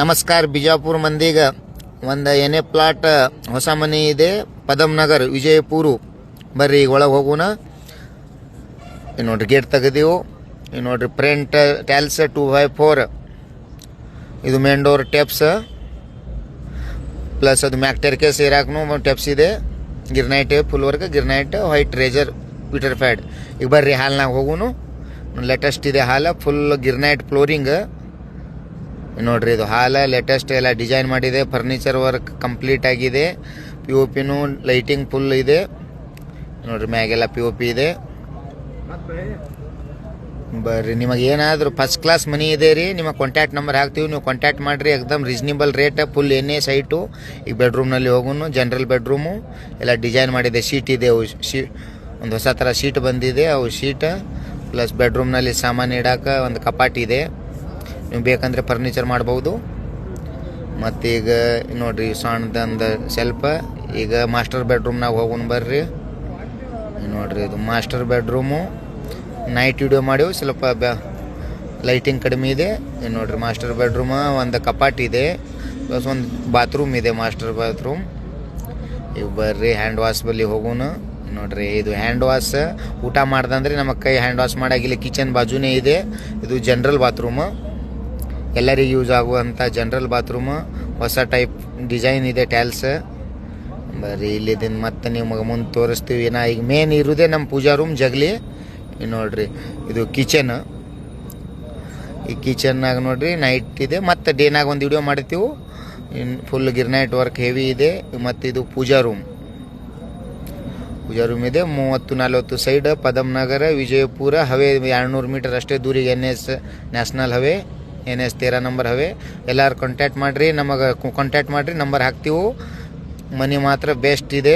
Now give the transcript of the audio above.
ನಮಸ್ಕಾರ. ಬಿಜಾಪುರ ಮಂದಿಗೆ ಒಂದು ಏನೇ ಪ್ಲಾಟ್ ಹೊಸ ಮನೆ ಇದೆ, ಪದಮ್ ನಗರ್ ವಿಜಯಪುರ. ಬರ್ರಿ ಈಗ ಒಳಗೆ ಹೋಗೋಣ. ಈಗ ನೋಡ್ರಿ ಗೇಟ್ ತೆಗೆದೀವು. ಈಗ ನೋಡ್ರಿ ಪ್ರಿಂಟ್ ಟ್ಯಾಲ್ಸ್ 2x4. ಇದು ಮೇನ್ ಡೋರ್ ಟೆಪ್ಸ್ ಪ್ಲಸ್ ಅದು ಮ್ಯಾಕ್ ಟೆರ್ಕೇಸ್ ಇರಾಕೂ ಟೆಪ್ಸ್ ಇದೆ. Granite full work, granite white ರೇಜರ್ ವಿಟರ್ ಪ್ಯಾಡ್. ಈಗ ಬರ್ರಿ ಹಾಲ್ನಾಗ ಹೋಗೋನು. ಲೇಟೆಸ್ಟ್ ಇದೆ ಹಾಲ್, ಫುಲ್ ಗಿರ್ನೈಟ್ ಫ್ಲೋರಿಂಗ್. ನೋಡ್ರಿ ಇದು ಹಾಲ್ ಲೇಟೆಸ್ಟ್ ಎಲ್ಲ ಡಿಸೈನ್ ಮಾಡಿದೆ. ಫರ್ನಿಚರ್ ವರ್ಕ್ ಕಂಪ್ಲೀಟ್ ಆಗಿದೆ. POPನೂ ಲೈಟಿಂಗ್ ಫುಲ್ ಇದೆ. ನೋಡ್ರಿ ಮ್ಯಾಗೆಲ್ಲ POP ಇದೆ. ಬರ್ರಿ ನಿಮಗೆ ಏನಾದರೂ ಫಸ್ಟ್ ಕ್ಲಾಸ್ ಮನಿ ಇದೆ ರೀ, ನಿಮಗೆ ಕಾಂಟ್ಯಾಕ್ಟ್ ನಂಬರ್ ಹಾಕ್ತೀವಿ, ನೀವು ಕಾಂಟ್ಯಾಕ್ಟ್ ಮಾಡಿರಿ. ಎಕ್ದಮ್ ರೀಸನೇಬಲ್ ರೇಟ್, ಫುಲ್ ಏನೇ ಸೈಟು. ಈಗ ಬೆಡ್ರೂಮ್ನಲ್ಲಿ ಹೋಗೋನು. ಜನರಲ್ ಬೆಡ್ರೂಮು ಎಲ್ಲ ಡಿಸೈನ್ ಮಾಡಿದೆ. ಶೀಟ್ ಇದೆ, ಅವು ಒಂದು ಹೊಸ ಥರ ಶೀಟ್ ಬಂದಿದೆ. ಅವು ಶೀಟ್ ಪ್ಲಸ್ ಬೆಡ್ರೂಮ್ನಲ್ಲಿ ಸಾಮಾನು ಇಡಾಕ ಒಂದು ಕಪಾಟ್ ಇದೆ. ನೀವು ಬೇಕಂದರೆ ಫರ್ನಿಚರ್ ಮಾಡ್ಬೋದು. ಮತ್ತೀಗ ನೋಡ್ರಿ ಸಣ್ಣದಂದು ಸ್ವಲ್ಪ. ಈಗ ಮಾಸ್ಟರ್ ಬೆಡ್ರೂಮ್ನಾಗ ಹೋಗೋಣ ಬರ್ರಿ. ನೋಡ್ರಿ ಇದು ಮಾಸ್ಟರ್ ಬೆಡ್ರೂಮು. ನೈಟ್ ವಿಡಿಯೋ ಮಾಡಿವು, ಸ್ವಲ್ಪ ಲೈಟಿಂಗ್ ಕಡಿಮೆ ಇದೆ. ನೋಡ್ರಿ ಮಾಸ್ಟರ್ ಬೆಡ್ರೂಮ್, ಒಂದು ಕಪಾಟ್ ಇದೆ ಪ್ಲಸ್ ಒಂದು ಬಾತ್ರೂಮ್ ಇದೆ, ಮಾಸ್ಟರ್ ಬಾತ್ರೂಮ್. ಈಗ ಬರ್ರಿ ಹ್ಯಾಂಡ್ ವಾಶ್ ಬಲ್ಲಿ ಹೋಗೋಣ. ನೋಡ್ರಿ ಇದು ಹ್ಯಾಂಡ್ ವಾಶ್. ಊಟ ಮಾಡ್ದಂದ್ರೆ ನಮ್ಮ ಕೈ ಹ್ಯಾಂಡ್ ವಾಶ್ ಮಾಡಾಗಿಲ್ಲ. ಕಿಚನ್ ಬಾಜುನೇ ಇದೆ. ಇದು ಜನರಲ್ ಬಾತ್ರೂಮ್, ಎಲ್ಲರಿಗೂ ಯೂಸ್ ಆಗುವಂಥ ಜನರಲ್ ಬಾತ್ರೂಮ್. ಹೊಸ ಟೈಪ್ ಡಿಸೈನ್ ಇದೆ ಟ್ಯಾಲ್ಸ್. ಬರ್ರಿ ಇಲ್ಲಿದ್ದೀನಿ ಮತ್ತೆ ನಿಮಗೆ ಮುಂದೆ ತೋರಿಸ್ತೀವಿ. ಈಗ ಮೇನ್ ಇರೋದೇ ನಮ್ಮ ಪೂಜಾ ರೂಮ್ ಜಗಲಿ. ನೋಡ್ರಿ ಇದು ಕಿಚನ್. ಈ ಕಿಚನ್ನಾಗ ನೋಡ್ರಿ ನೈಟ್ ಇದೆ, ಮತ್ತು ಡೇನಾಗ ಒಂದು ವಿಡಿಯೋ ಮಾಡ್ತೀವಿ. ಫುಲ್ ಗಿರ್ನೈಟ್ ವರ್ಕ್ ಹೆವಿ ಇದೆ. ಮತ್ತು ಇದು ಪೂಜಾ ರೂಮ್ ಇದೆ. 30-40 ಸೈಡ್, ಪದಮ್ ನಗರ ವಿಜಯಪುರ. ಹವೆ 200 ಮೀಟರ್ ಅಷ್ಟೇ ದೂರಿಗೆ NS ನ್ಯಾಷನಲ್ ಹವೆ, NS 13 ನಂಬರ್ ಹವೆ. ಎಲ್ಲರೂ ಕಾಂಟ್ಯಾಕ್ಟ್ ಮಾಡಿರಿ, ನಮಗೆ ಕಾಂಟ್ಯಾಕ್ಟ್ ಮಾಡಿರಿ, ನಂಬರ್ ಹಾಕ್ತೀವಿ. ಮನಿ ಮಾತ್ರ ಬೆಸ್ಟ್ ಇದೆ.